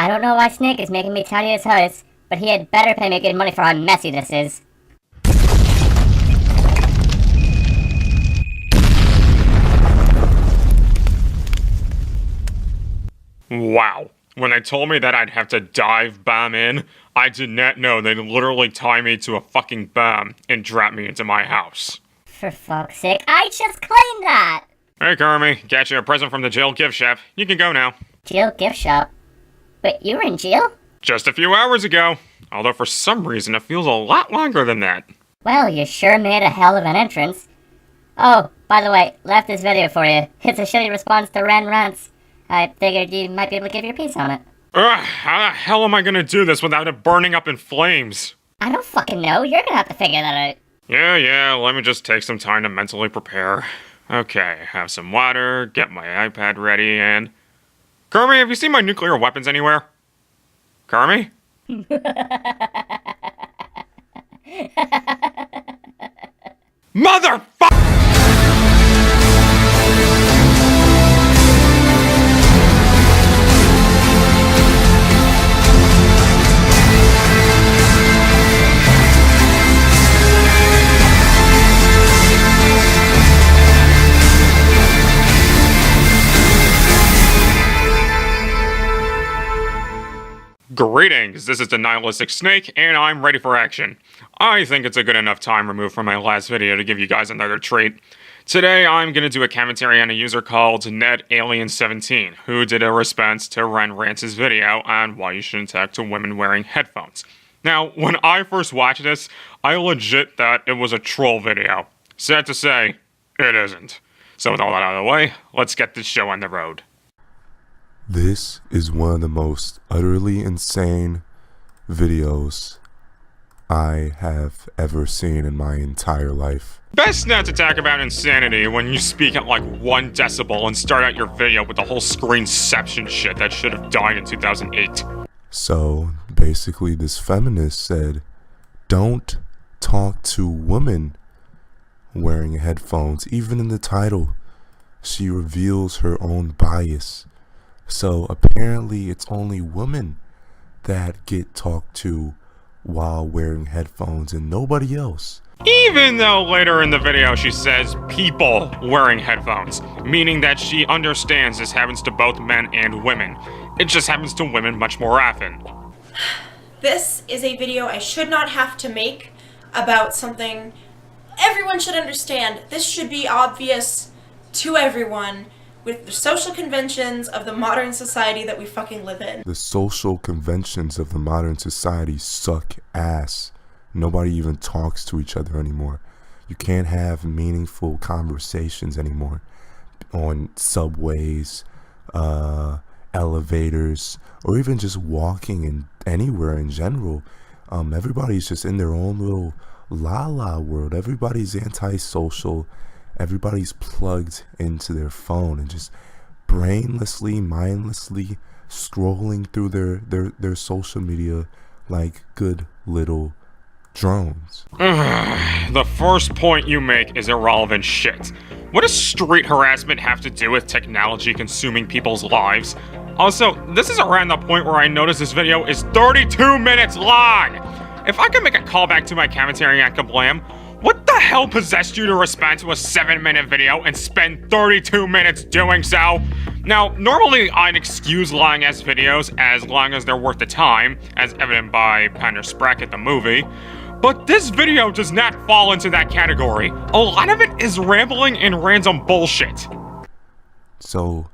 I don't know why Snake is making me tidy his house, but he had better pay me good money for how messy this is. Wow. When they told me that I'd have to dive bomb in, I did not know they'd literally tie me to a fucking bomb and drop me into my house. For fuck's sake, I just claimed that! Hey, Kurome, got you a present from the jail gift shop. You can go now. Jail gift shop? Wait, you were in jail? Just a few hours ago. Although for some reason it feels a lot longer than that. Well, you sure made a hell of an entrance. Oh, by the way, left this video for you. It's a shitty response to Ren Rants. I figured you might be able to give your piece on it. How the hell am I gonna do this without it burning up in flames? I don't fucking know. You're gonna have to figure that out. Yeah, let me just take some time to mentally prepare. Okay, have some water, get my iPad ready, and... Kurome, have you seen my nuclear weapons anywhere? Kurome? Motherfucker! Greetings, this is the Nihilistic Snake, and I'm ready for action. I think it's a good enough time removed from my last video to give you guys another treat. Today, I'm going to do a commentary on a user called NetAlien17, who did a response to Ren Rance's video on why you shouldn't talk to women wearing headphones. Now, when I first watched this, I legit thought it was a troll video. Sad to say, it isn't. So with all that out of the way, let's get this show on the road. This is one of the most utterly insane videos I have ever seen in my entire life. Best not to talk about insanity when you speak at like 1 decibel and start out your video with the whole screenception shit that should have died in 2008. So basically this feminist said, don't talk to women wearing headphones. Even in the title, she reveals her own bias. So apparently it's only women that get talked to while wearing headphones and nobody else. Even though later in the video she says people wearing headphones, meaning that she understands this happens to both men and women. It just happens to women much more often. This is a video I should not have to make about something everyone should understand. This should be obvious to everyone. With the social conventions of the modern society that we fucking live in. The social conventions of the modern society suck ass. Nobody even talks to each other anymore. You can't have meaningful conversations anymore on subways, elevators, or even just walking in anywhere in general. Everybody's just in their own little la-la world. Everybody's antisocial. Everybody's plugged into their phone and just brainlessly, mindlessly scrolling through their social media like good little drones. The first point you make is irrelevant shit. What does street harassment have to do with technology consuming people's lives? Also, this is around the point where I notice this video is 32 minutes long! If I could make a callback to my commentary on Kablam, what the hell possessed you to respond to a 7-minute video and spend 32 minutes doing so? Now, normally I'd excuse long-ass videos as long as they're worth the time, as evident by Ponder Sprocket the movie, but this video does not fall into that category. A lot of it is rambling and random bullshit. So,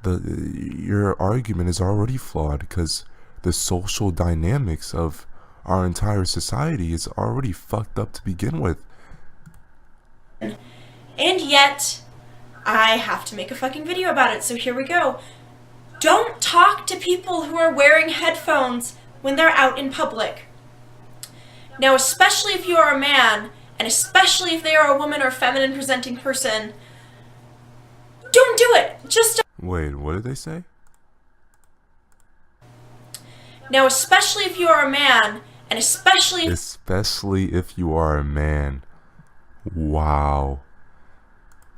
your argument is already flawed because the social dynamics of our entire society is already fucked up to begin with. And yet, I have to make a fucking video about it, so here we go. Don't talk to people who are wearing headphones when they're out in public. Now, especially if you are a man, and especially if they are a woman or feminine presenting person, don't do it! Just Wait, what did they say? Now, especially if you are a man, and especially if you are a man. Wow.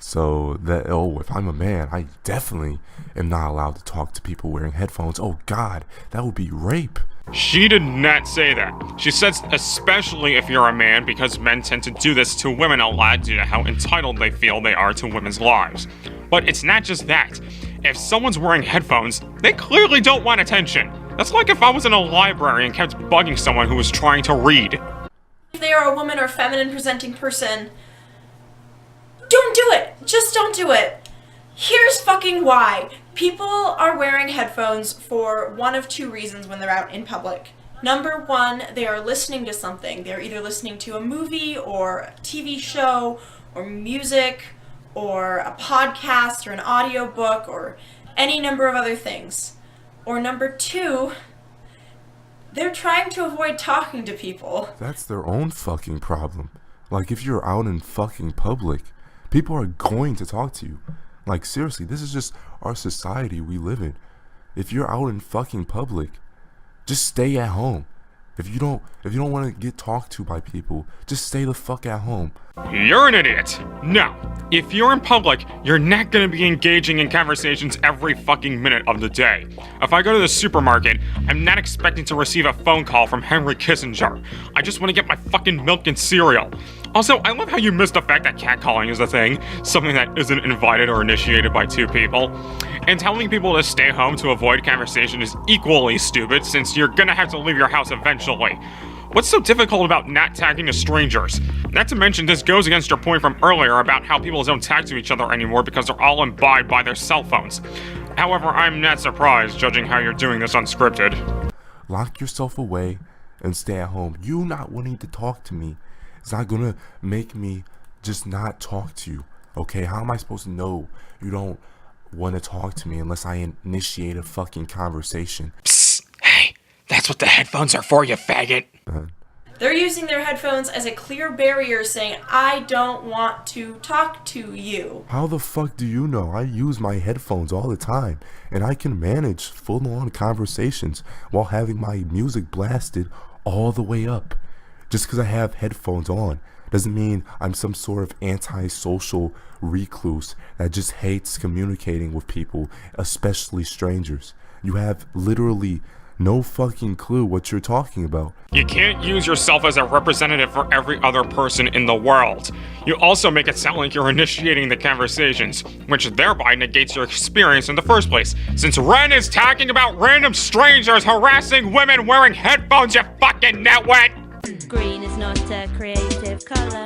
So that, oh, if I'm a man, I definitely am not allowed to talk to people wearing headphones. Oh God, that would be rape. She did not say that. She says especially if you're a man, because men tend to do this to women a lot due to how entitled they feel they are to women's lives. But it's not just that. If someone's wearing headphones, they clearly don't want attention. That's like if I was in a library and kept bugging someone who was trying to read. If they are a woman or feminine presenting person, don't do it! Just don't do it! Here's fucking why. People are wearing headphones for one of two reasons when they're out in public. Number one, they are listening to something. They're either listening to a movie or a TV show or music or a podcast or an audiobook or any number of other things. Or number two, they're trying to avoid talking to people. That's their own fucking problem. Like, if you're out in fucking public, people are going to talk to you. Like, seriously, this is just our society we live in. If you're out in fucking public, just stay at home. If you don't want to get talked to by people, just stay the fuck at home. You're an idiot. No. If you're in public, you're not gonna be engaging in conversations every fucking minute of the day. If I go to the supermarket, I'm not expecting to receive a phone call from Henry Kissinger. I just want to get my fucking milk and cereal. Also, I love how you missed the fact that catcalling is a thing, something that isn't invited or initiated by two people. And telling people to stay home to avoid conversation is equally stupid, since you're gonna have to leave your house eventually. What's so difficult about not talking to strangers? Not to mention, this goes against your point from earlier about how people don't talk to each other anymore because they're all imbibed by their cell phones. However, I'm not surprised, judging how you're doing this unscripted. Lock yourself away and stay at home. You not wanting to talk to me is not gonna make me just not talk to you, okay? How am I supposed to know you don't want to talk to me unless I initiate a fucking conversation? Psst, hey, that's what the headphones are for, you faggot. They're using their headphones as a clear barrier saying, I don't want to talk to you. How the fuck do you know? I use my headphones all the time, and I can manage full-on conversations while having my music blasted all the way up. Just because I have headphones on doesn't mean I'm some sort of antisocial recluse that just hates communicating with people, especially strangers. You have literally no fucking clue what you're talking about. You can't use yourself as a representative for every other person in the world. You also make it sound like you're initiating the conversations, which thereby negates your experience in the first place, since Ren is talking about random strangers harassing women wearing headphones, you fucking nitwit! Green is not a creative color.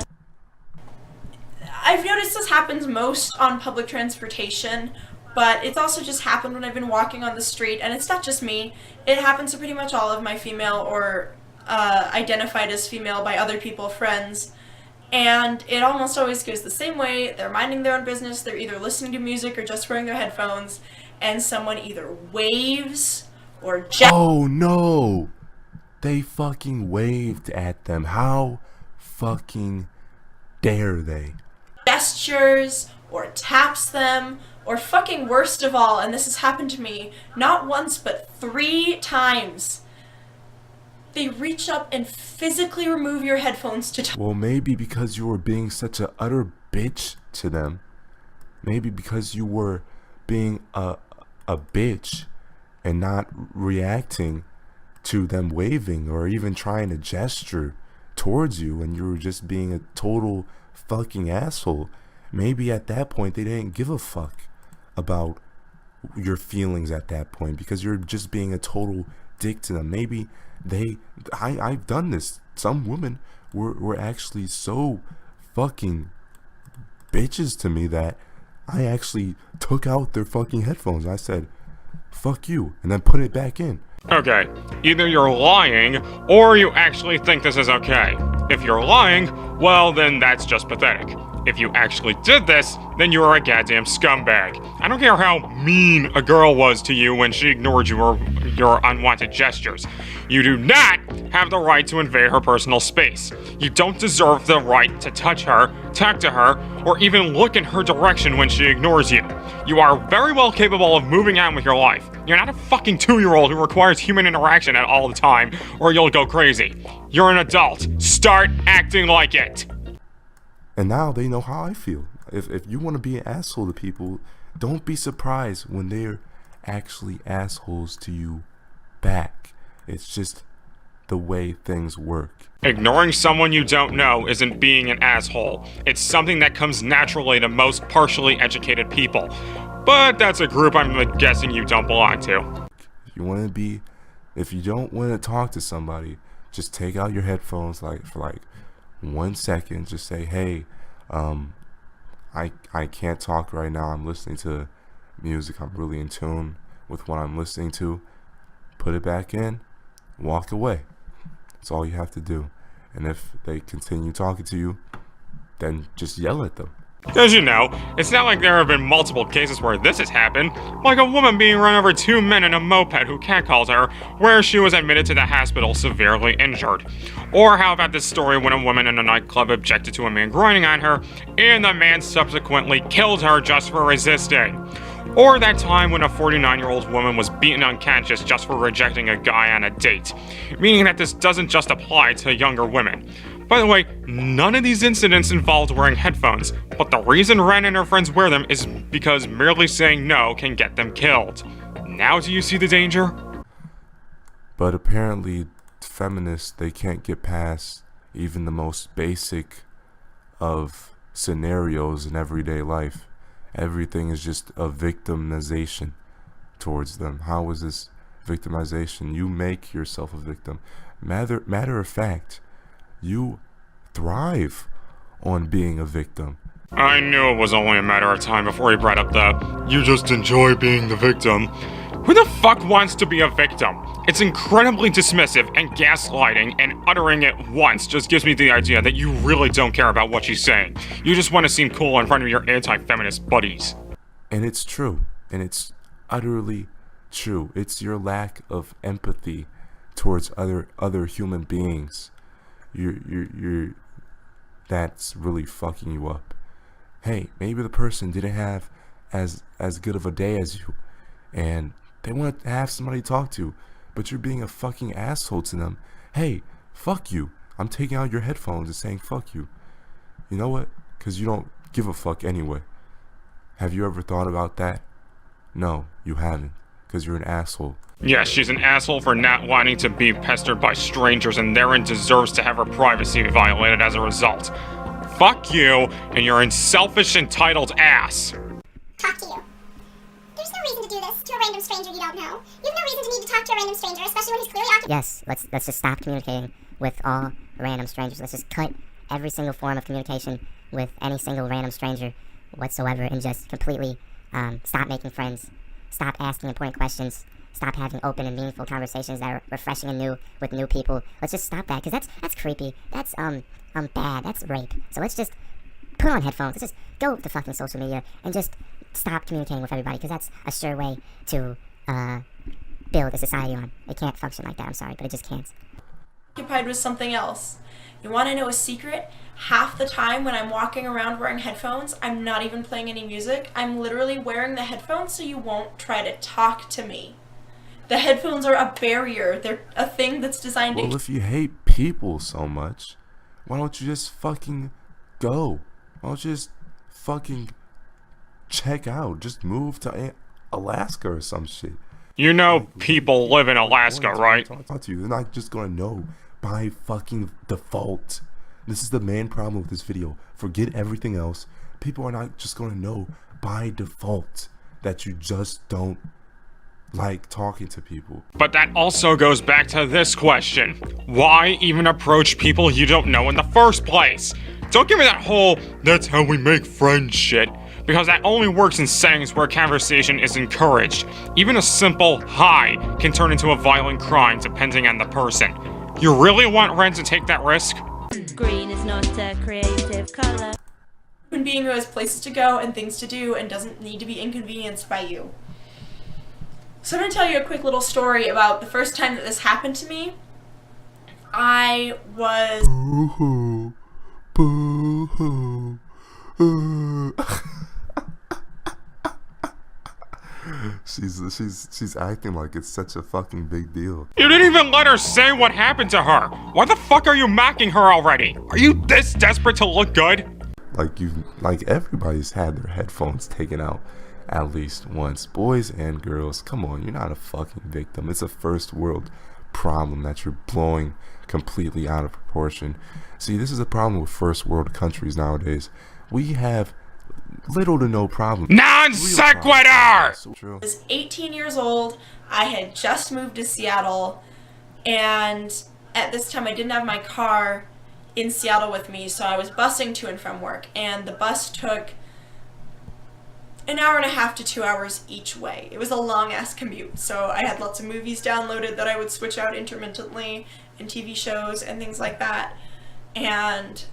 I've noticed this happens most on public transportation, but it's also just happened when I've been walking on the street, and it's not just me. It happens to pretty much all of my female or identified as female by other people, friends, and it almost always goes the same way. They're minding their own business, they're either listening to music or just wearing their headphones, and someone either waves or Oh no! They fucking waved at them. How fucking dare they? gestures or taps them, or fucking worst of all, and this has happened to me not once but 3 times, they reach up and physically remove your headphones to talk. Well, maybe because you were being such a utter bitch to them. Maybe because you were being a bitch and not reacting to them waving or even trying to gesture towards you, and you were just being a total fucking asshole. Maybe at that point they didn't give a fuck about your feelings at that point because you're just being a total dick to them. Maybe I've done this. Some women were actually so fucking bitches to me that I actually took out their fucking headphones. I said, fuck you, and then put it back in. Okay, either you're lying, or you actually think this is okay. If you're lying, well then that's just pathetic. If you actually did this, then you are a goddamn scumbag. I don't care how mean a girl was to you when she ignored you or your unwanted gestures. You do not have the right to invade her personal space. You don't deserve the right to touch her, talk to her, or even look in her direction when she ignores you. You are very well capable of moving on with your life. You're not a fucking 2-year-old who requires human interaction at all the time, or you'll go crazy. You're an adult. Start acting like it. And now they know how I feel. if you want to be an asshole to people, don't be surprised when they're actually assholes to you back. It's just the way things work. Ignoring someone you don't know isn't being an asshole. It's something that comes naturally to most partially educated people. But that's a group I'm guessing you don't belong to. If you don't want to talk to somebody, just take out your headphones for 1 second. Just say, hey, I can't talk right now. I'm listening to music. I'm really in tune with what I'm listening to. Put it back in, walk away. That's all you have to do. And if they continue talking to you, then just yell at them. As you know, it's not like there have been multiple cases where this has happened, like a woman being run over 2 men in a moped who catcalled her, where she was admitted to the hospital severely injured. Or how about this story when a woman in a nightclub objected to a man grinding on her, and the man subsequently killed her just for resisting. Or that time when a 49-year-old woman was beaten unconscious just for rejecting a guy on a date. Meaning that this doesn't just apply to younger women. By the way, none of these incidents involved wearing headphones, but the reason Ren and her friends wear them is because merely saying no can get them killed. Now do you see the danger? But apparently, feminists, they can't get past even the most basic of scenarios in everyday life. Everything is just a victimization towards them. How is this victimization? You make yourself a victim. Matter of fact, you thrive on being a victim. I knew it was only a matter of time before he brought up the, you just enjoy being the victim. Who the fuck wants to be a victim? It's incredibly dismissive and gaslighting, and uttering it once just gives me the idea that you really don't care about what she's saying. You just want to seem cool in front of your anti-feminist buddies. And it's true. And it's utterly true. It's your lack of empathy towards other human beings. You're that's really fucking you up. Hey, maybe the person didn't have as good of a day as you, and they want to have somebody to talk to, but you're being a fucking asshole to them. Hey, fuck you. I'm taking out your headphones and saying fuck you. You know what? Because you don't give a fuck anyway. Have you ever thought about that? No, you haven't. Because you're an asshole. Yes, she's an asshole for not wanting to be pestered by strangers and therein deserves to have her privacy violated as a result. Fuck you and your unselfish, entitled ass. Talk to you. There's no reason to do this to a random stranger you don't know. You have no reason to need to talk to a random stranger, especially when he's clearly occupied. Yes, let's just stop communicating with all random strangers. Let's just cut every single form of communication with any single random stranger whatsoever and just completely stop making friends. Stop asking important questions. Stop having open and meaningful conversations that are refreshing and new with new people. Let's just stop that, because that's creepy. That's bad. That's rape. So let's just put on headphones. Let's just go to fucking social media and just stop communicating with everybody, because that's a sure way to build a society on. It can't function like that. I'm sorry, but it just can't. Occupied with something else. You want to know a secret? Half the time when I'm walking around wearing headphones, I'm not even playing any music. I'm literally wearing the headphones so you won't try to talk to me. The headphones are a barrier. They're a thing that's designed to... Well, if you hate people so much, why don't you just fucking go? Why don't you just fucking check out? Just move to Alaska or some shit. You know people live in Alaska, right? Talk to you. They're not just gonna know by fucking default. This is the main problem with this video. Forget everything else. People are not just gonna know by default that you just don't like talking to people. But that also goes back to this question. Why even approach people you don't know in the first place? Don't give me that whole, that's how we make friends shit. Because that only works in settings where conversation is encouraged. Even a simple hi can turn into a violent crime depending on the person. You really want Ren to take that risk? Green is not a creative color. Human being who has places to go and things to do and doesn't need to be inconvenienced by you. So I'm going to tell you a quick little story about the first time that this happened to me. I was... Boo-hoo. Boo-hoo. She's acting like it's such a fucking big deal. You didn't even let her say what happened to her. Why the fuck are you mocking her already? Are you this desperate to look good? Like everybody's had their headphones taken out at least once. Boys and girls, come on, you're not a fucking victim. It's a first world problem that you're blowing completely out of proportion. See, this is a problem with first world countries nowadays. We have little to no problem. Non sequitur! I was 18 years old. I had just moved to Seattle, and at this time I didn't have my car in Seattle with me, so I was busing to and from work, and the bus took an hour and a half to 2 hours each way. It was a long ass commute, so I had lots of movies downloaded that I would switch out intermittently, and TV shows and things like that. And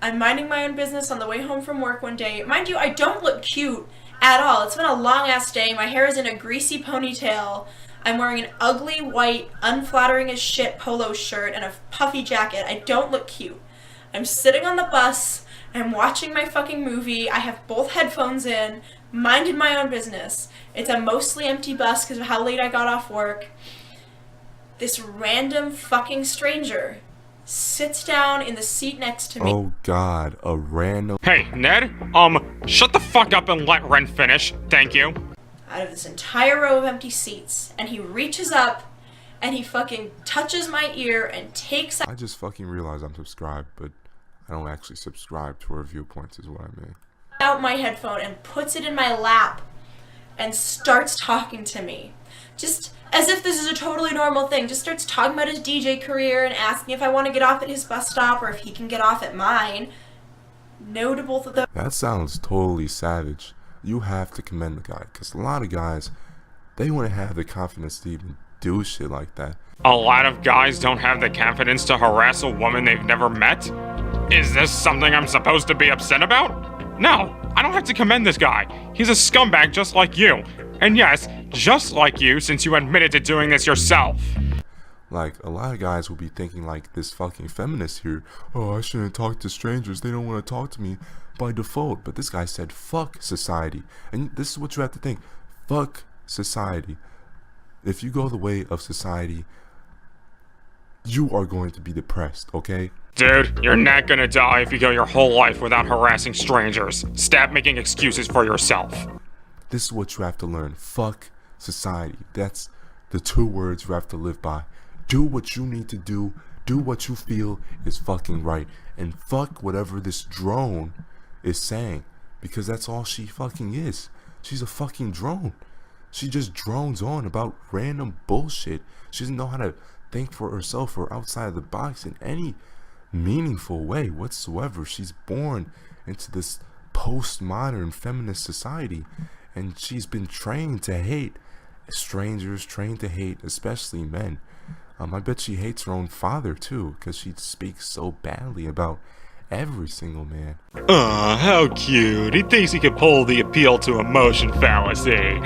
I'm minding my own business on the way home from work one day. Mind you, I don't look cute at all. It's been a long ass day. My hair is in a greasy ponytail. I'm wearing an ugly white, unflattering as shit polo shirt and a puffy jacket. I don't look cute. I'm sitting on the bus. I'm watching my fucking movie. I have both headphones in, minded my own business. It's a mostly empty bus because of how late I got off work. This random fucking stranger sits down in the seat next to me. Oh God, a random. Hey, Ned, shut the fuck up and let Ren finish. Thank you. Out of this entire row of empty seats, and he reaches up and he fucking touches my ear and takes I just fucking realized I'm subscribed, but I don't actually subscribe to her viewpoints is what I mean. out my headphone and puts it in my lap and starts talking to me. Just as if this is a totally normal thing. Just starts talking about his DJ career and asking if I want to get off at his bus stop or if he can get off at mine. No to both of them. That sounds totally savage. You have to commend the guy, because a lot of guys, they wouldn't have the confidence to even do shit like that. A lot of guys don't have the confidence to harass a woman they've never met? Is this something I'm supposed to be upset about? No, I don't have to commend this guy. He's a scumbag just like you. And yes, just like you, since you admitted to doing this yourself. Like, a lot of guys will be thinking like this fucking feminist here. Oh, I shouldn't talk to strangers. They don't want to talk to me by default. But this guy said, fuck society. And this is what you have to think. Fuck society. If you go the way of society, you are going to be depressed, okay? Dude, you're not gonna die if you go your whole life without harassing strangers. Stop making excuses for yourself. This is what you have to learn. Fuck society. That's the 2 words you have to live by. Do what you need to do. Do what you feel is fucking right. And fuck whatever this drone is saying. Because that's all she fucking is. She's a fucking drone. She just drones on about random bullshit. She doesn't know how to think for herself or outside of the box in any meaningful way whatsoever. She's born into this postmodern feminist society. And she's been trained to hate strangers, trained to hate especially men. I bet she hates her own father too, because she speaks so badly about every single man. Aw, how cute. He thinks he can pull the appeal to emotion fallacy.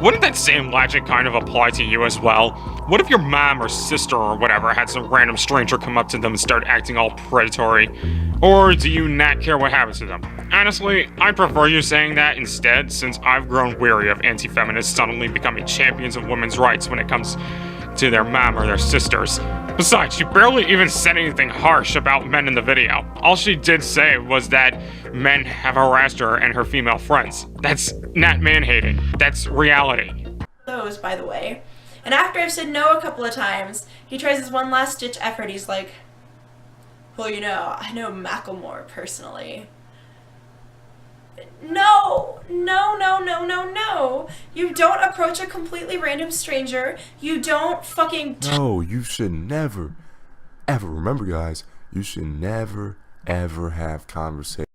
Wouldn't that same logic kind of apply to you as well? What if your mom or sister or whatever had some random stranger come up to them and start acting all predatory? Or do you not care what happens to them? Honestly, I prefer you saying that instead, since I've grown weary of anti-feminists suddenly becoming champions of women's rights when it comes to their mom or their sisters. Besides, she barely even said anything harsh about men in the video. All she did say was that men have harassed her and her female friends. That's not man-hating. That's reality. Those, by the way. And after I've said no a couple of times, he tries his one last ditch effort. He's like, well, you know, I know Macklemore personally. No. You don't approach a completely random stranger. You don't fucking... No, you should never, ever, remember guys, you should never, ever have conversations.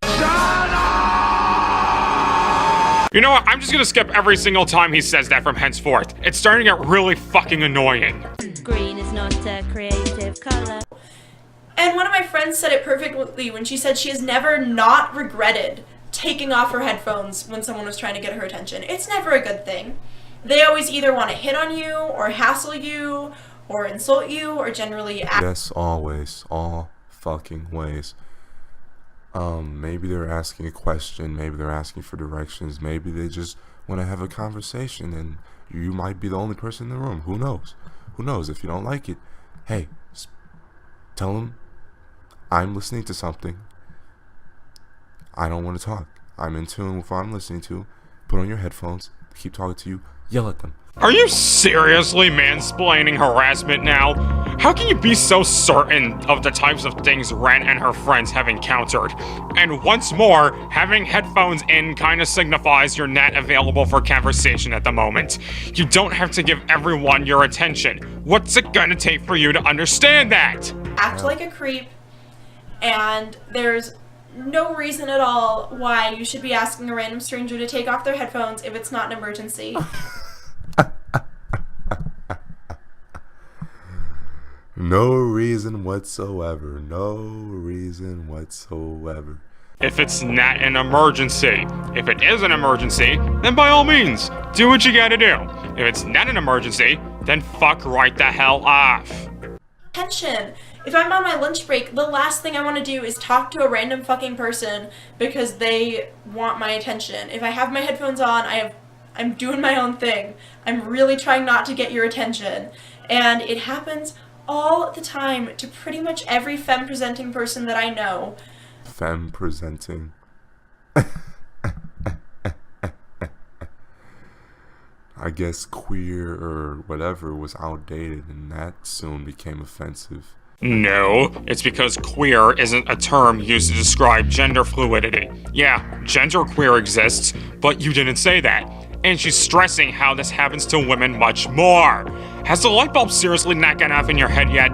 You know what? I'm just gonna skip every single time he says that from henceforth. It's starting to get really fucking annoying. Green is not a creative color. And one of my friends said it perfectly when she said she has never not regretted taking off her headphones when someone was trying to get her attention. It's never a good thing. They always either want to hit on you, or hassle you, or insult you, or generally Yes, always. All fucking ways. Maybe they're asking a question, maybe they're asking for directions, maybe they just want to have a conversation, and you might be the only person in the room. Who knows? Who knows? If you don't like it, hey, tell them I'm listening to something. I don't want to talk. I'm in tune with what I'm listening to. Put on your headphones. Keep talking to you. Yell at them. Are you seriously mansplaining harassment now? How can you be so certain of the types of things Ren and her friends have encountered? And once more, having headphones in kinda signifies you're not available for conversation at the moment. You don't have to give everyone your attention. What's it gonna take for you to understand that? Act like a creep, and there's no reason at all why you should be asking a random stranger to take off their headphones if it's not an emergency. No reason whatsoever. No reason whatsoever. If it's not an emergency. If it is an emergency, then by all means, do what you gotta do. If it's not an emergency, then fuck right the hell off. Attention! If I'm on my lunch break, the last thing I want to do is talk to a random fucking person because they want my attention. If I have my headphones on, I'm doing my own thing. I'm really trying not to get your attention. And it happens all the time to pretty much every femme-presenting person that I know. Femme-presenting. I guess queer or whatever was outdated and that soon became offensive. No, it's because queer isn't a term used to describe gender fluidity. Yeah, genderqueer exists, but you didn't say that. And she's stressing how this happens to women much more. Has the light bulb seriously not gone off in your head yet?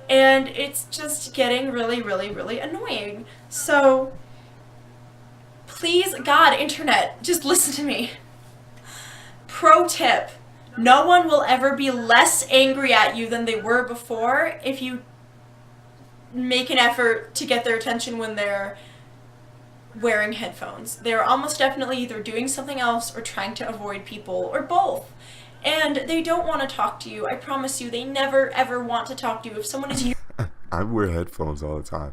And it's just getting really, really, really annoying. So, please, God, internet, just listen to me. Pro tip, no one will ever be less angry at you than they were before if you make an effort to get their attention when they're wearing headphones. They're almost definitely either doing something else or trying to avoid people, or both. And they don't want to talk to you. I promise you, they never ever want to talk to you. If someone is I wear headphones all the time.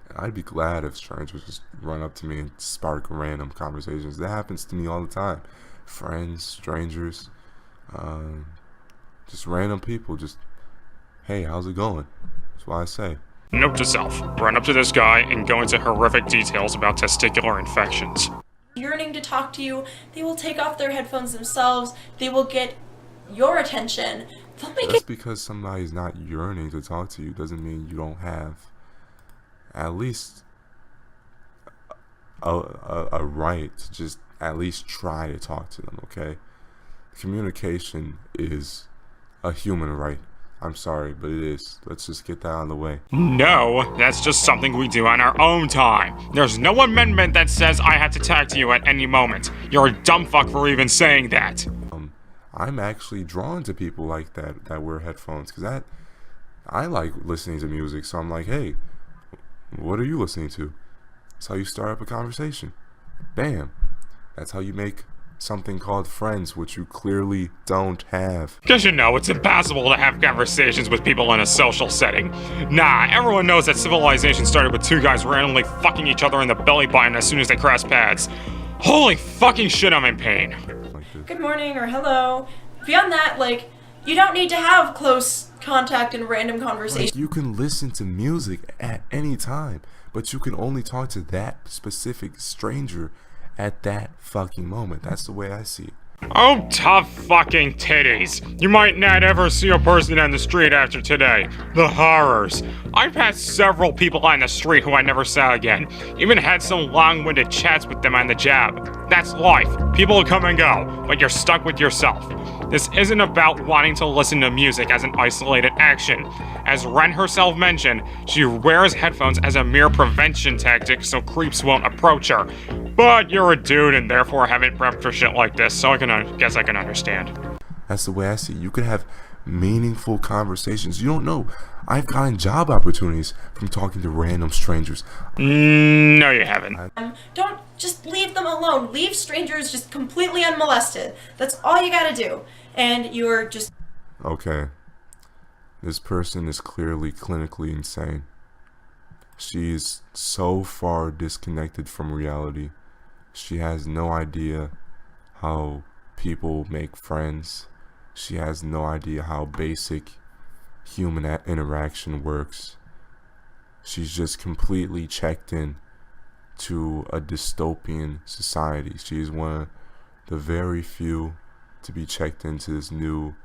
And I'd be glad if strangers just run up to me and spark random conversations. That happens to me all the time. Friends, strangers, just random people. Just, hey, how's it going? That's what I say. Note to self, run up to this guy and go into horrific details about testicular infections. yearning to talk to you, they will take off their headphones themselves. They will get your attention. They'll make Just it. because somebody's not yearning to talk to you doesn't mean you don't have at least a right to just at least try to talk to them, okay? Communication is a human right. I'm sorry, but it is. Let's just get that out of the way. No, that's just something we do on our own time. There's no amendment that says I have to talk to you at any moment. You're a dumb fuck for even saying that. I'm actually drawn to people like that wear headphones, because I like listening to music, so I'm like, hey, what are you listening to? That's how you start up a conversation. Bam. That's how you make something called friends, which you clearly don't have. Because you know, it's impossible to have conversations with people in a social setting. Nah, everyone knows that civilization started with two guys randomly fucking each other in the belly button as soon as they crossed paths. Holy fucking shit, I'm in pain. Like this. Good morning or hello. Beyond that, like, you don't need to have close contact and random conversation. Like, you can listen to music at any time, but you can only talk to that specific stranger at that fucking moment. That's the way I see it. Oh, tough fucking titties. You might not ever see a person on the street after today. The horrors. I've passed several people on the street who I never saw again. Even had some long-winded chats with them on the job. That's life. People come and go, but you're stuck with yourself. This isn't about wanting to listen to music as an isolated action. As Ren herself mentioned, she wears headphones as a mere prevention tactic so creeps won't approach her. But you're a dude and therefore haven't prepped for shit like this, so I guess I can understand. That's the way I see it. You can have meaningful conversations. You don't know. I've gotten job opportunities from talking to random strangers. No, you haven't. Don't just leave them alone. Leave strangers just completely unmolested. That's all you gotta do. And you're just. Okay. This person is clearly clinically insane. She is so far disconnected from reality. She has no idea how people make friends. She has no idea how basic human interaction works. She's just completely checked in to a dystopian society. She is one of the very few to be checked into this new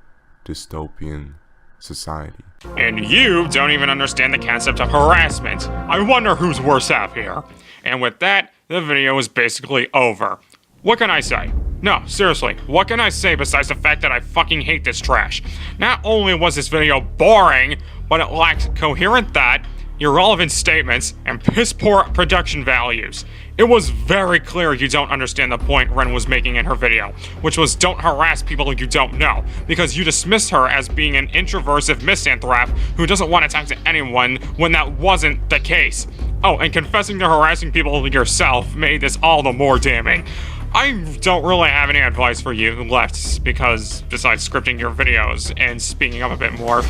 dystopian society. And you don't even understand the concept of harassment. I wonder who's worse off here. And with that, the video is basically over. What can I say? No, seriously, what can I say besides the fact that I fucking hate this trash? Not only was this video boring, but it lacked coherent thought, irrelevant statements, and piss-poor production values. It was very clear you don't understand the point Ren was making in her video, which was don't harass people you don't know, because you dismissed her as being an introversive misanthrope who doesn't want to talk to anyone when that wasn't the case. Oh, and confessing to harassing people yourself made this all the more damning. I don't really have any advice for you left, because besides scripting your videos and speaking up a bit more,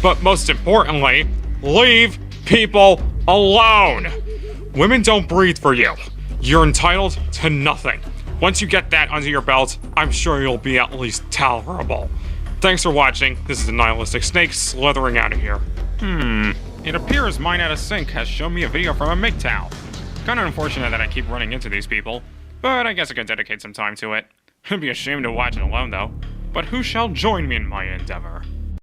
but most importantly, leave people alone. Women don't breathe for you. You're entitled to nothing. Once you get that under your belt, I'm sure you'll be at least tolerable. Thanks for watching. This is the Nihilistic Snake slithering out of here. It appears Mine Out of Sync has shown me a video from a MGTOW. Kinda unfortunate that I keep running into these people, but I guess I could dedicate some time to it. It'd be a shame to watch it alone though. But who shall join me in my endeavor?